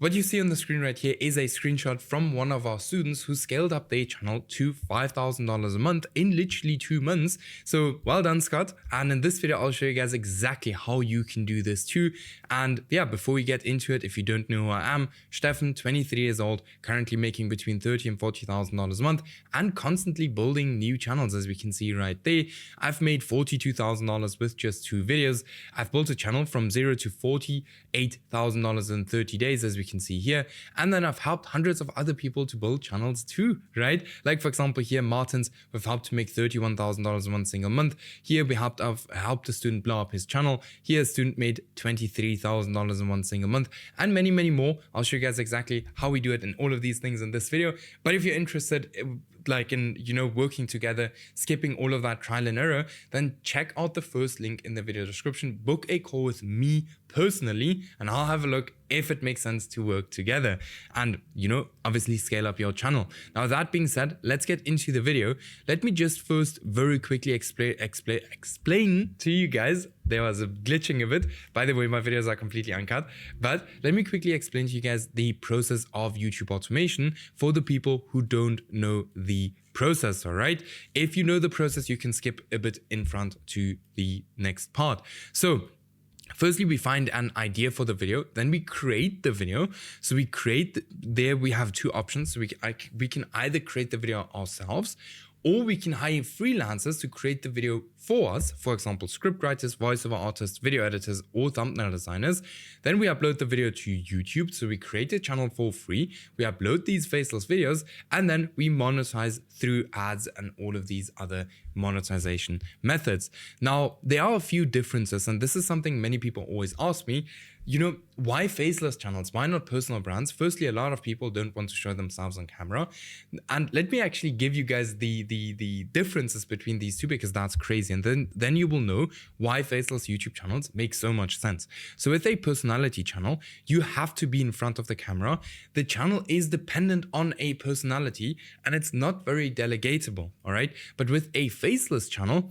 What you see on the screen right here is a screenshot from one of our students who scaled up their channel to $5,000 a month in literally 2 months. So well done, Scott. And in this video, I'll show you guys exactly how you can do this too. And yeah, before we get into it, if you don't know who I am, Stefan, 23 years old, currently making between $30,000 and $40,000 a month and constantly building new channels, as we can see right there. I've made $42,000 with just 2 videos. I've built a channel from 0 to $48,000 in 30 days, as we can see here. And then I've helped hundreds of other people to build channels too, right? Like for example, here, Martin's, we've helped to make $31,000 in one single month. Here we helped a student blow up his channel. Here a student made $23,000 in one single month, and many, many more. I'll show you guys exactly how we do it and all of these things in this video. But if you're interested, like in, working together, skipping all of that trial and error, then check out the first link in the video description, book a call with me personally, and I'll have a look if it makes sense to work together and, obviously scale up your channel. Now, that being said, let's get into the video. Let me just first very quickly explain to you guys. There was a glitching of it. By the way, my videos are completely uncut, but let me quickly explain to you guys the process of YouTube automation for the people who don't know the process, all right? If you know the process, you can skip a bit in front to the next part. So firstly, we find an idea for the video, then we create the video. So we there we have 2 options. So we can either create the video ourselves, or we can hire freelancers to create the video for us, for example, scriptwriters, voiceover artists, video editors, or thumbnail designers. Then we upload the video to YouTube. So we create a channel for free, we upload these faceless videos, and then we monetize through ads and all of these other monetization methods. Now, there are a few differences, and this is something many people always ask me. Why faceless channels? Why not personal brands? Firstly, a lot of people don't want to show themselves on camera. And let me actually give you guys the differences between these two, because that's crazy. And then you will know why faceless YouTube channels make so much sense. So with a personality channel, you have to be in front of the camera. The channel is dependent on a personality and it's not very delegatable, all right? But with a faceless channel,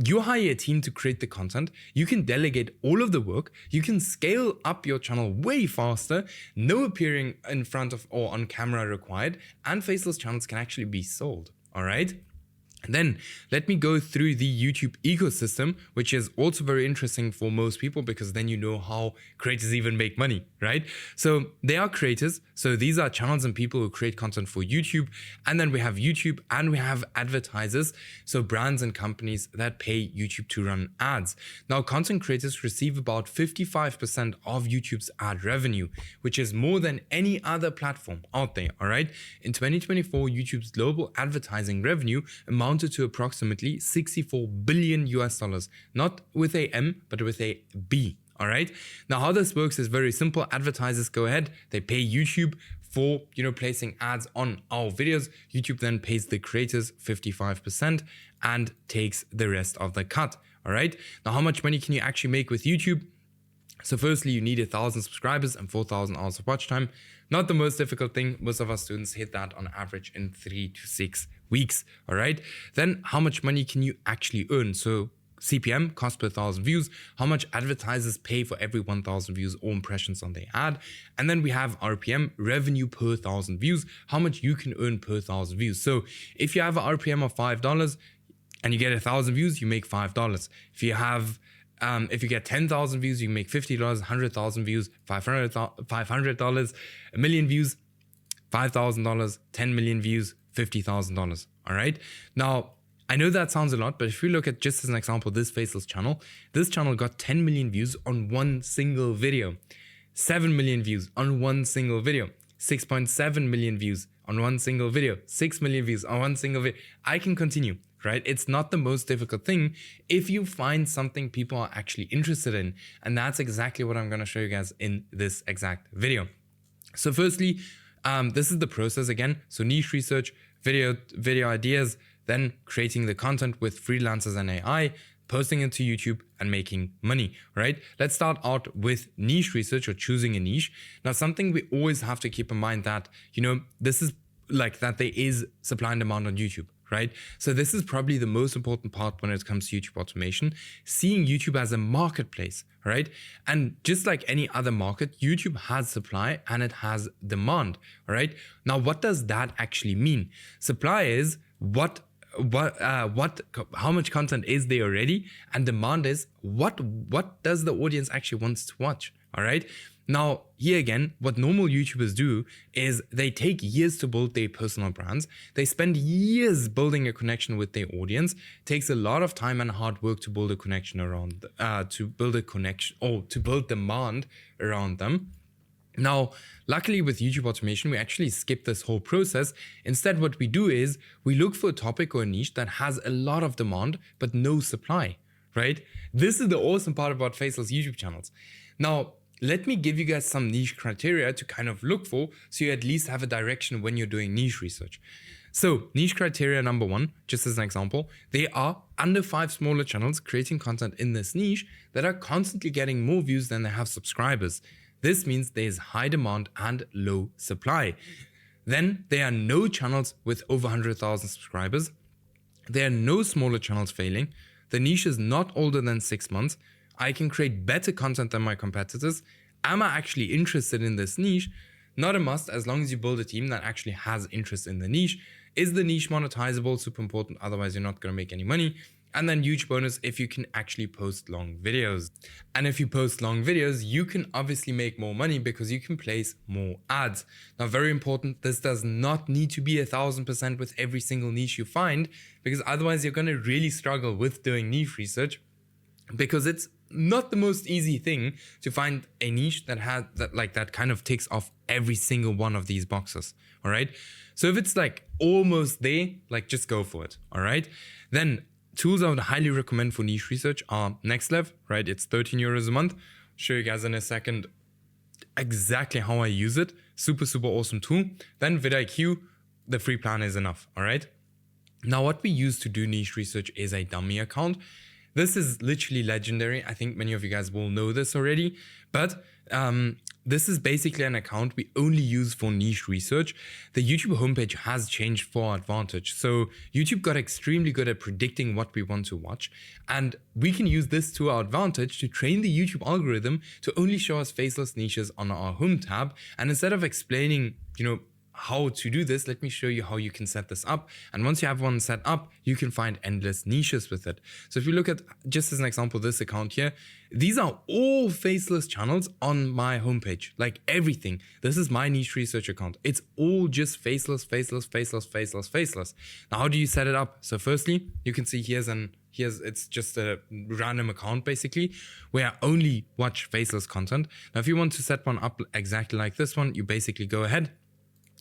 you hire a team to create the content, you can delegate all of the work, you can scale up your channel way faster, no appearing in front of or on camera required, and faceless channels can actually be sold, all right? And then let me go through the YouTube ecosystem, which is also very interesting for most people, because then you know how creators even make money, right? So they are creators. So these are channels and people who create content for YouTube. And then we have YouTube and we have advertisers. So brands and companies that pay YouTube to run ads. Now, content creators receive about 55% of YouTube's ad revenue, which is more than any other platform out there, all right? In 2024, YouTube's global advertising revenue amounted to approximately $64 billion US, not with a M, but with a B. All right. Now, how this works is very simple. Advertisers go ahead, they pay YouTube for, placing ads on our videos. YouTube then pays the creators 55% and takes the rest of the cut. All right. Now, how much money can you actually make with YouTube? So firstly, you need 1,000 subscribers and 4,000 hours of watch time. Not the most difficult thing. Most of our students hit that on average in 3 to 6 weeks. All right. Then how much money can you actually earn? So CPM, cost per 1,000 views, how much advertisers pay for every 1,000 views or impressions on their ad. And then we have RPM, revenue per 1,000 views, how much you can earn per 1,000 views. So if you have an RPM of $5 and you get 1,000 views, you make $5. If you get 10,000 views, you make $50, 100,000 views, $500, a million views, $5,000, 10 million views, $50,000. All right. Now, I know that sounds a lot, but if you look at, just as an example, this faceless channel, this channel got 10 million views on one single video, 7 million views on one single video, 6.7 million views on one single video, 6 million views on one single video. I can continue, right? It's not the most difficult thing if you find something people are actually interested in. And that's exactly what I'm going to show you guys in this exact video. So firstly, this is the process again. So niche research, video ideas, then creating the content with freelancers and AI, posting it to YouTube and making money, right? Let's start out with niche research or choosing a niche. Now, something we always have to keep in mind that, this is like that there is supply and demand on YouTube, right? So this is probably the most important part when it comes to YouTube automation, seeing YouTube as a marketplace, right? And just like any other market, YouTube has supply and it has demand, right? Now, what does that actually mean? Supply is how much content is there already, and demand is what does the audience actually wants to watch. All right, now here again, what normal YouTubers do is they take years to build their personal brands. They spend years building a connection with their audience. It takes a lot of time and hard work to build a connection around to build demand around them. Now, luckily with YouTube automation, we actually skip this whole process. Instead, what we do is we look for a topic or a niche that has a lot of demand, but no supply, right? This is the awesome part about Faceless YouTube channels. Now, let me give you guys some niche criteria to kind of look for, so you at least have a direction when you're doing niche research. So niche criteria number 1, just as an example, they are under 5 smaller channels creating content in this niche that are constantly getting more views than they have subscribers. This means there is high demand and low supply. Then there are no channels with over 100,000 subscribers. There are no smaller channels failing. The niche is not older than 6 months. I can create better content than my competitors. Am I actually interested in this niche? Not a must, as long as you build a team that actually has interest in the niche. Is the niche monetizable? Super important, otherwise you're not going to make any money. And then huge bonus if you can actually post long videos. And if you post long videos, you can obviously make more money because you can place more ads. Now, very important, this does not need to be 1000% with every single niche you find, because otherwise you're going to really struggle with doing niche research, because it's not the most easy thing to find a niche that kind of ticks off every single one of these boxes. All right. So if it's like almost there, like just go for it. All right. Then tools I would highly recommend for niche research are NextLev, right? It's 13 euros a month. I'll show you guys in a second exactly how I use it. Super, super awesome tool. Then vidIQ, the free plan is enough, all right? Now, what we use to do niche research is a dummy account. This is literally legendary. I think many of you guys will know this already, but this is basically an account we only use for niche research. The YouTube homepage has changed for our advantage. So YouTube got extremely good at predicting what we want to watch. And we can use this to our advantage to train the YouTube algorithm to only show us faceless niches on our home tab. And instead of explaining, how to do this, let me show you how you can set this up. And once you have one set up, you can find endless niches with it. So if you look at, just as an example, this account here, these are all faceless channels on my homepage, like everything. This is my niche research account. It's all just faceless, faceless, faceless, faceless, faceless. Now, how do you set it up? So firstly, you can see it's just a random account basically, where I only watch faceless content. Now, if you want to set one up exactly like this one, you basically go ahead,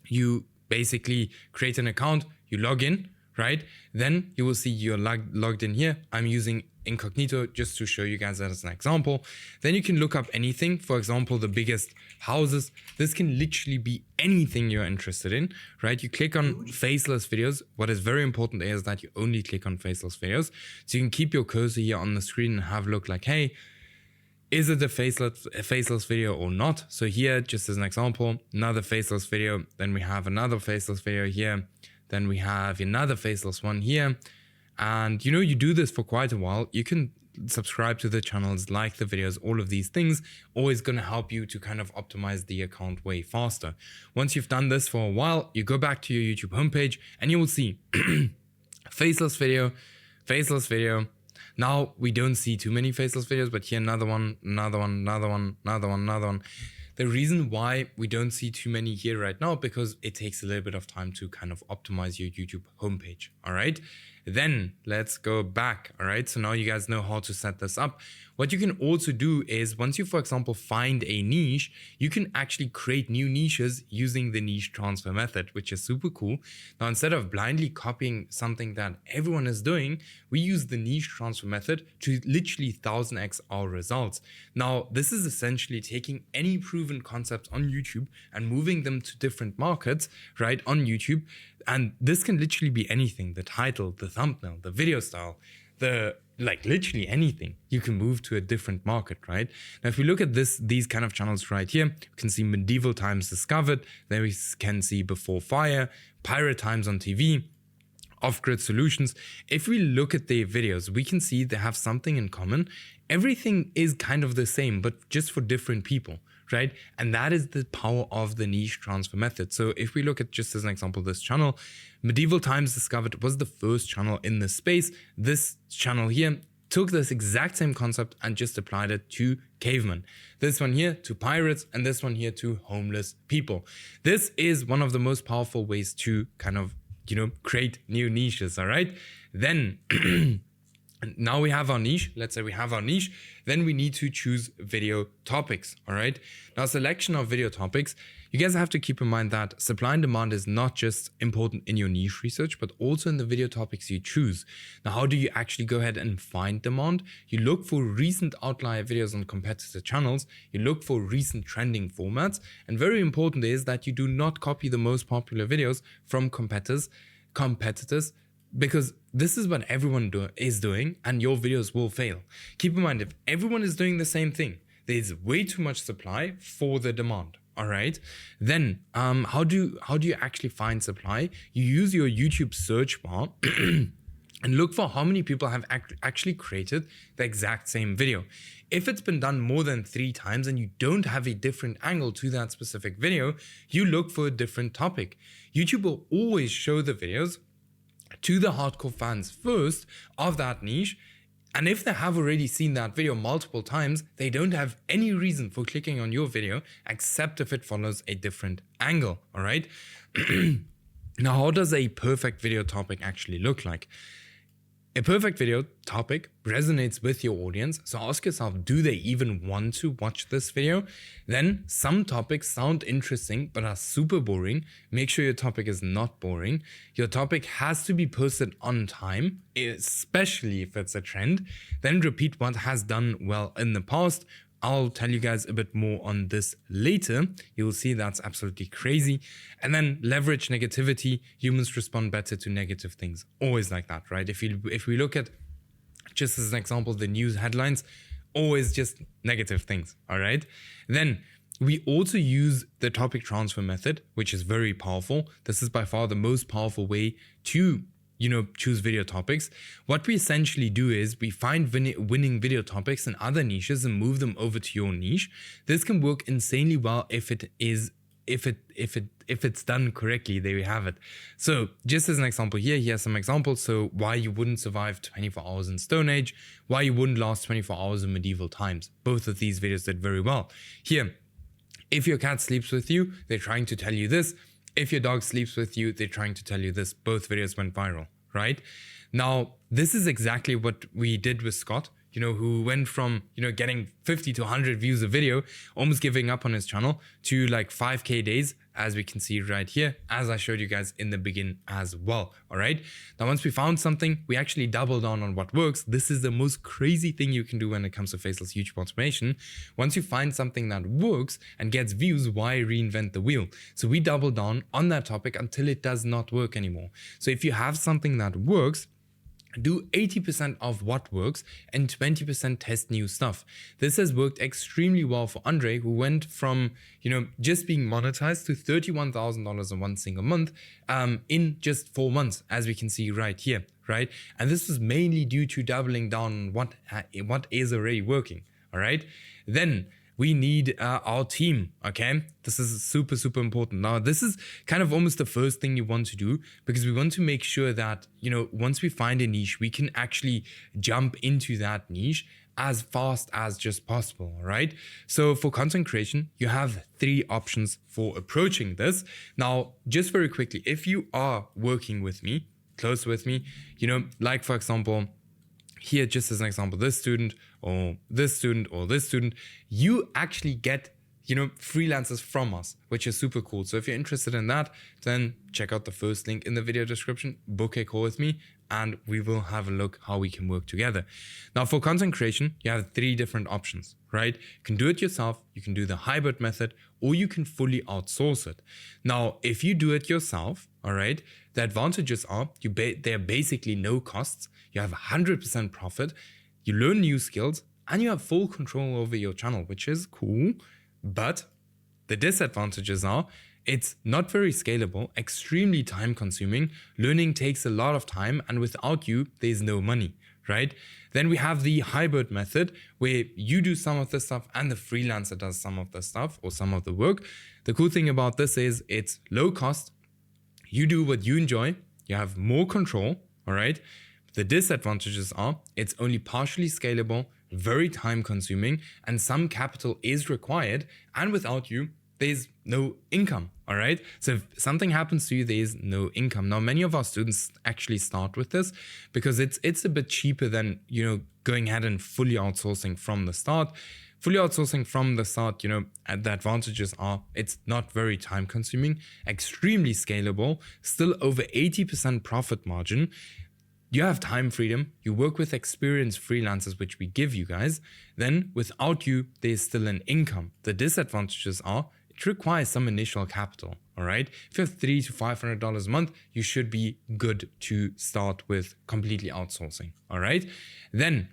you basically create an account, you log in, right? Then you will see you're logged in here. I'm using incognito just to show you guys that as an example. Then you can look up anything, for example, the biggest houses. This can literally be anything you're interested in, right? You click on faceless videos. What is very important is that you only click on faceless videos. So you can keep your cursor here on the screen and have a look like, hey, is it a faceless video or not? So here, just as an example, another faceless video. Then we have another faceless video here. Then we have another faceless one here. And you do this for quite a while. You can subscribe to the channels, like the videos, all of these things, always going to help you to kind of optimize the account way faster. Once you've done this for a while, you go back to your YouTube homepage and you will see faceless video, faceless video. Now we don't see too many faceless videos, but here another one, another one, another one, another one, another one. The reason why we don't see too many here right now, because it takes a little bit of time to kind of optimize your YouTube homepage. All right. Then let's go back. All right. So now you guys know how to set this up. What you can also do is once you, for example, find a niche, you can actually create new niches using the niche transfer method, which is super cool. Now, instead of blindly copying something that everyone is doing, we use the niche transfer method to literally 1000x our results. Now, this is essentially taking any proven concepts on YouTube and moving them to different markets, right, on YouTube. And this can literally be anything: the title, the thumbnail, the video style, literally anything. You can move to a different market, right? Now, if we look at these kind of channels right here, you can see medieval times discovered. Then we can see before fire, pirate times on TV, Off-Grid Solutions. If we look at their videos, we can see they have something in common. Everything is kind of the same, but just for different people, right? And that is the power of the niche transfer method. So if we look at, just as an example, this channel, Medieval Times Discovered was the first channel in this space. This channel here took this exact same concept and just applied it to cavemen. This one here to pirates, and this one here to homeless people. This is one of the most powerful ways to kind of, create new niches, all right? Then now we have our niche. Let's say we have our niche. Then we need to choose video topics, all right? Now, selection of video topics, you guys have to keep in mind that supply and demand is not just important in your niche research, but also in the video topics you choose. Now, how do you actually go ahead and find demand? You look for recent outlier videos on competitor channels. You look for recent trending formats. And very important is that you do not copy the most popular videos from competitors, because this is what everyone is doing, and your videos will fail. Keep in mind, if everyone is doing the same thing, there's way too much supply for the demand. All right. Then how do you actually find supply? You use your YouTube search bar and look for how many people have actually created the exact same video. If it's been done more than 3 times and you don't have a different angle to that specific video, you look for a different topic. YouTube will always show the videos to the hardcore fans first of that niche. And if they have already seen that video multiple times, they don't have any reason for clicking on your video except if it follows a different angle, all right? Now, how does a perfect video topic actually look like? A perfect video topic resonates with your audience, so ask yourself, do they even want to watch this video? Then some topics sound interesting but are super boring. Make sure your topic is not boring. Your topic has to be posted on time, especially if it's a trend. Then repeat what has done well in the past. I'll tell you guys a bit more on this later. You'll see that's absolutely crazy. And then leverage negativity. Humans respond better to negative things. Always like that, right? If we look at, just as an example, the news headlines, always just negative things, all right? Then we also use the topic transfer method, which is very powerful. This is by far the most powerful way to choose video topics. What we essentially do is we find winning video topics in other niches and move them over to your niche. This can work insanely well if it's done correctly. There we have it. So just as an example here's some examples. So why you wouldn't survive 24 hours in Stone Age, why you wouldn't last 24 hours in medieval times. Both of these videos did very well. Here, if your cat sleeps with you, they're trying to tell you this. If your dog sleeps with you, they're trying to tell you this. Both videos went viral, right? Now, this is exactly what we did with Scott, who went from, getting 50 to 100 views a video, almost giving up on his channel, to like 5K days, as we can see right here, as I showed you guys in the beginning as well, all right? Now, once we found something, we actually doubled down on what works. This is the most crazy thing you can do when it comes to Faceless YouTube automation. Once you find something that works and gets views, why reinvent the wheel? So we double down on that topic until it does not work anymore. So if you have something that works, do 80% of what works and 20% test new stuff. This has worked extremely well for Andre, who went from, just being monetized to $31,000 in one single month in just 4 months, as we can see right here, right? And this was mainly due to doubling down on what is already working, all right? Then we need our team, okay? This is super, super important. Now, this is kind of almost the first thing you want to do, because we want to make sure that, once we find a niche, we can actually jump into that niche as fast as just possible, right? So for content creation, you have 3 options for approaching this. Now, just very quickly, if you are working with me, close with me, like for example, here, just as an example, this student or this student or this student, you actually get, freelancers from us, which is super cool. So if you're interested in that, then check out the first link in the video description, book a call with me, and we will have a look how we can work together. Now, for content creation, you have 3 different options, right? You can do it yourself, you can do the hybrid method, or you can fully outsource it. Now, if you do it yourself, all right, the advantages are there are basically no costs, you have 100% profit, you learn new skills, and you have full control over your channel, which is cool. But The disadvantages are it's not very scalable, extremely time consuming, learning takes a lot of time, and without you, there's no money, right? Then we have the hybrid method where you do some of the stuff and the freelancer does some of the stuff or some of the work. The cool thing about this is it's low cost. You do what you enjoy. You have more control, all right? The disadvantages are it's only partially scalable, very time consuming, and some capital is required. And without you, there's no income, all right? So if something happens to you, there's no income. Now, many of our students actually start with this because it's a bit cheaper than, going ahead and fully outsourcing from the start. Fully outsourcing from the start, the advantages are it's not very time consuming, extremely scalable, still over 80% profit margin. You have time freedom, you work with experienced freelancers, which we give you guys. Then without you, there's still an income. The disadvantages are it requires some initial capital, all right? If you have $300 to $500 a month, you should be good to start with completely outsourcing, all right? Then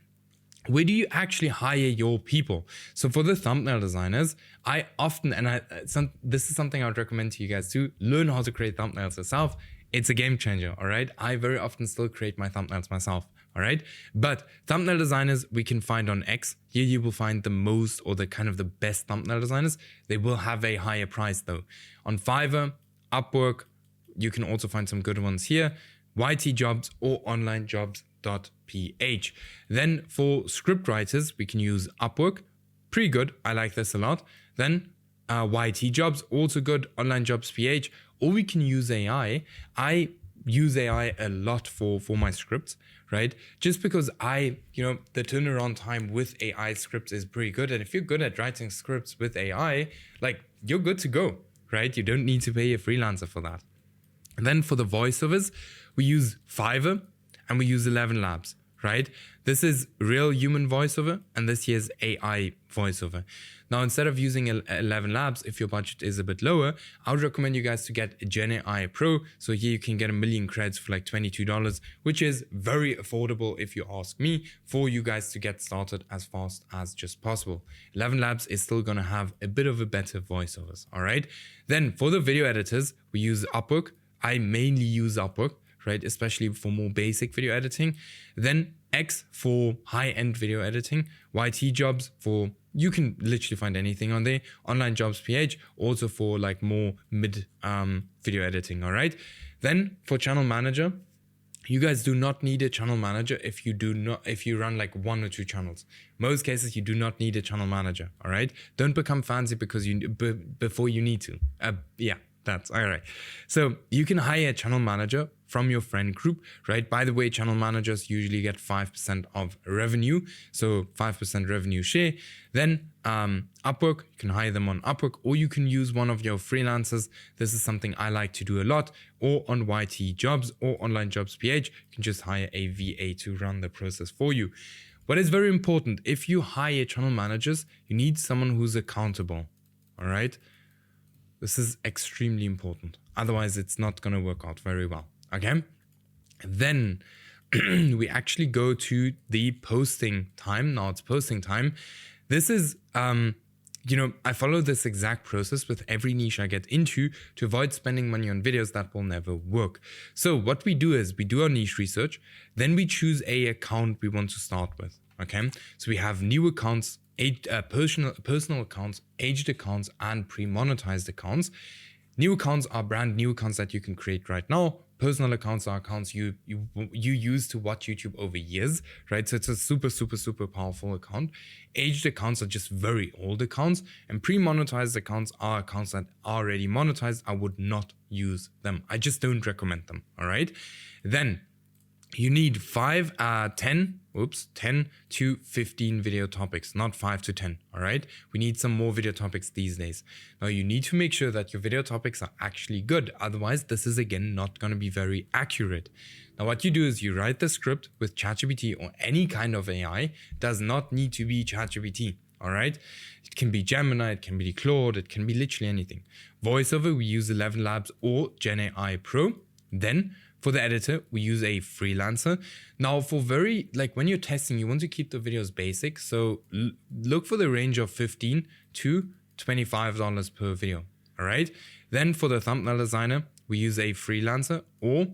where do you actually hire your people? So for the thumbnail designers, I often, this is something I would recommend to you guys too, learn how to create thumbnails yourself. It's a game changer, all right? I very often still create my thumbnails myself, all right? But thumbnail designers, we can find on X. Here you will find the most or the kind of the best thumbnail designers. They will have a higher price though. On Fiverr, Upwork, you can also find some good ones here. YT Jobs or onlinejobs.ph. Then for script writers, we can use Upwork. Pretty good. I like this a lot. Then YT Jobs, also good. Online Jobs PH. Or we can use AI. I use AI a lot for my scripts, right? Just because the turnaround time with AI scripts is pretty good. And if you're good at writing scripts with AI, like you're good to go, right? You don't need to pay a freelancer for that. And then for the voiceovers, we use Fiverr and we use 11 Labs, right? This is real human voiceover and this here is AI voiceover. Now, instead of using 11 Labs, if your budget is a bit lower, I would recommend you guys to get Gen AI Pro. So here you can get 1,000,000 credits for like $22, which is very affordable if you ask me, for you guys to get started as fast as just possible. 11 Labs is still going to have a bit of a better voiceovers, all right? Then for the video editors, we use Upwork. I mainly use Upwork, right? Especially for more basic video editing. Then X for high-end video editing. YT Jobs for, you can literally find anything on there. Online Jobs PH also for like more mid video editing, all right? Then for channel manager, you guys do not need a channel manager if you run like 1 or 2 channels. Most cases you do not need a channel manager, all right? Don't become fancy because before you need to. Yeah. That's all right. So you can hire a channel manager from your friend group, right? By the way, channel managers usually get 5% of revenue. So 5% revenue share. Then Upwork, you can hire them on Upwork, or you can use one of your freelancers. This is something I like to do a lot. Or on YT Jobs or Online Jobs PH, you can just hire a VA to run the process for you. What is very important, if you hire channel managers, you need someone who's accountable, all right? This is extremely important. Otherwise, it's not going to work out very well. Okay. Then we actually go to the posting time. Now it's posting time. This is, I follow this exact process with every niche I get into to avoid spending money on videos that will never work. So what we do is we do our niche research. Then we choose a account we want to start with. Okay. So we have new accounts, personal accounts, aged accounts, and pre-monetized accounts. New accounts are brand new accounts that you can create right now. Personal accounts are accounts you use to watch YouTube over years, right? So it's a super, super, super powerful account. Aged accounts are just very old accounts, and pre-monetized accounts are accounts that are already monetized. I would not use them. I just don't recommend them, all right? Then you need 10 to 15 video topics, not 5 to 10, all right? We need some more video topics these days. Now, you need to make sure that your video topics are actually good. Otherwise, this is, again, not going to be very accurate. Now, what you do is you write the script with ChatGPT or any kind of AI. It does not need to be ChatGPT, all right? It can be Gemini, it can be Claude, it can be literally anything. Voiceover, we use 11 Labs or Gen AI Pro. Then for the editor, we use a freelancer. Now, for when you're testing, you want to keep the videos basic. So look for the range of 15 to $25 per video. All right. Then for the thumbnail designer, we use a freelancer or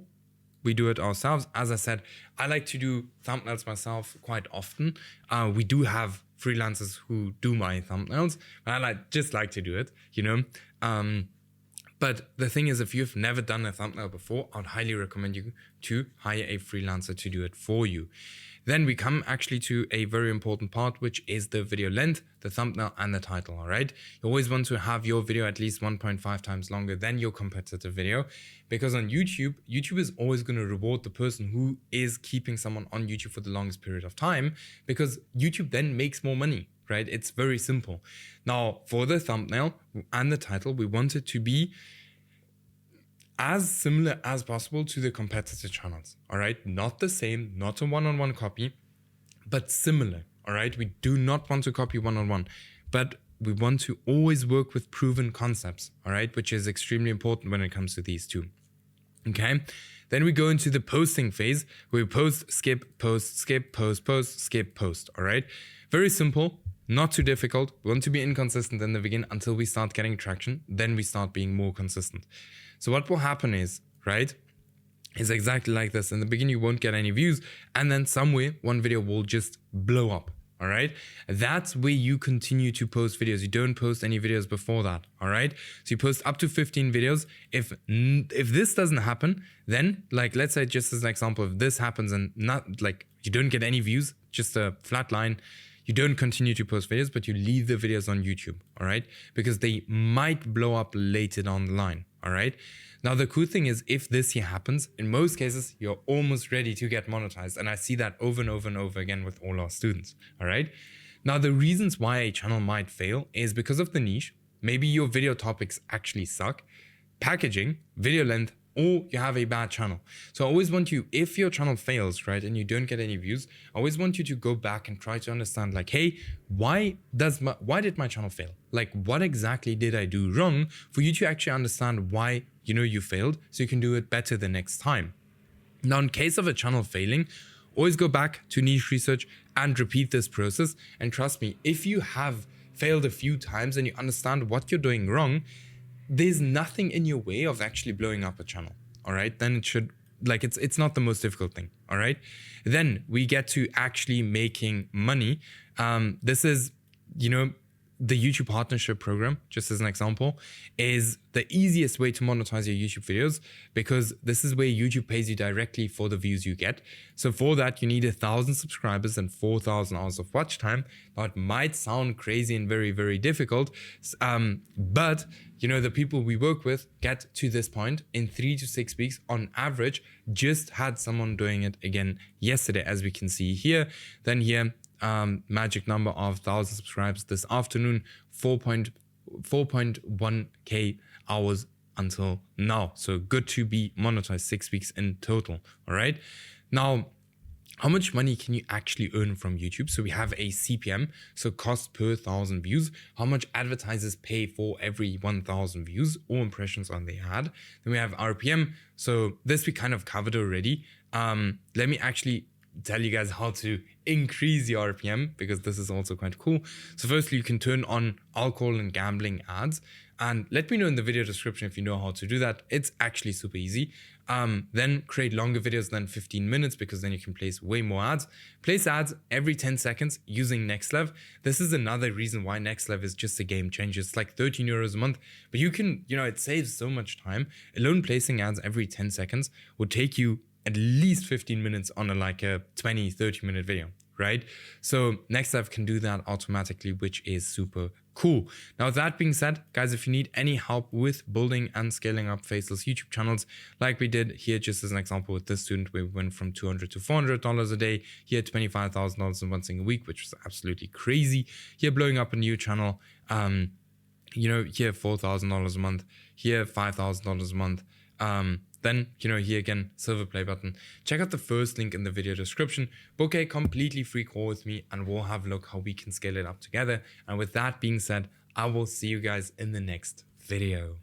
we do it ourselves. As I said, I like to do thumbnails myself quite often. We do have freelancers who do my thumbnails, but I just like to do it, you know. But the thing is, if you've never done a thumbnail before, I'd highly recommend you to hire a freelancer to do it for you. Then we come actually to a very important part, which is the video length, the thumbnail and the title, all right? You always want to have your video at least 1.5 times longer than your competitor video, because on YouTube is always going to reward the person who is keeping someone on YouTube for the longest period of time, because YouTube then makes more money, right? It's very simple. Now, for the thumbnail and the title, we want it to be as similar as possible to the competitor channels, all right? Not the same, not a one-on-one copy, but similar, all right? We do not want to copy one-on-one, but we want to always work with proven concepts, all right? Which is extremely important when it comes to these two, okay? Then we go into the posting phase. We post, skip, post, skip, post, post, skip, post, all right? Very simple. Not too difficult. We want to be inconsistent in the beginning until we start getting traction. Then we start being more consistent. So what will happen is, right, is exactly like this. In the beginning, you won't get any views. And then somewhere, one video will just blow up. All right. That's where you continue to post videos. You don't post any videos before that. All right. So you post up to 15 videos. If this doesn't happen, then like, let's say just as an example, if this happens and not like you don't get any views, just a flat line, you don't continue to post videos, but you leave the videos on YouTube, all right? Because they might blow up later down the line, all right? Now, the cool thing is if this here happens, in most cases, you're almost ready to get monetized. And I see that over and over and over again with all our students, all right? Now, the reasons why a channel might fail is because of the niche. Maybe your video topics actually suck, packaging, video length, or you have a bad channel. So I always want you, if your channel fails, right, and you don't get any views, I always want you to go back and try to understand like, hey, why did my channel fail? Like, what exactly did I do wrong for you to actually understand why, you know, you failed, so you can do it better the next time. Now, in case of a channel failing, always go back to niche research and repeat this process. And trust me, if you have failed a few times and you understand what you're doing wrong, there's nothing in your way of actually blowing up a channel, all right? Then it should, like, it's not the most difficult thing, all right? Then we get to actually making money. This is, you know, the YouTube partnership program, just as an example, is the easiest way to monetize your YouTube videos, because this is where YouTube pays you directly for the views you get. So for that, you need 1,000 subscribers and 4,000 hours of watch time. Now, it might sound crazy and very, very difficult, but you know, the people we work with get to this point in 3 to 6 weeks on average. Just had someone doing it again yesterday, as we can see here. Then here, magic number of 1,000 subscribers this afternoon, 4.1k hours until now. So good to be monetized, 6 weeks in total. All right. Now, how much money can you actually earn from YouTube? So we have a CPM, so cost per 1,000 views, how much advertisers pay for every 1,000 views or impressions on the ad. Then we have RPM. So this we kind of covered already. Let me actually tell you guys how to increase your RPM, because this is also quite cool. So firstly, you can turn on alcohol and gambling ads, and let me know in the video description if you know how to do that. It's actually super easy. Then create longer videos than 15 minutes, because then you can place way more ads. Place ads every 10 seconds using NextLev. This is another reason why NextLev is just a game changer. It's like 13 euros a month, but you can, you know, it saves so much time. Alone placing ads every 10 seconds would take you at least 15 minutes on a 20-30 minute video, right? So NextLev can do that automatically, which is super cool. Now, with that being said, guys, if you need any help with building and scaling up Faceless YouTube channels, like we did here, just as an example with this student, we went from $200 to $400 a day, here $25,000 in one single week, which was absolutely crazy. Here, blowing up a new channel, you know, here $4,000 a month, here $5,000 a month. Then, you know, here again, silver play button. Check out the first link in the video description. Book a completely free call with me and we'll have a look how we can scale it up together. And with that being said, I will see you guys in the next video.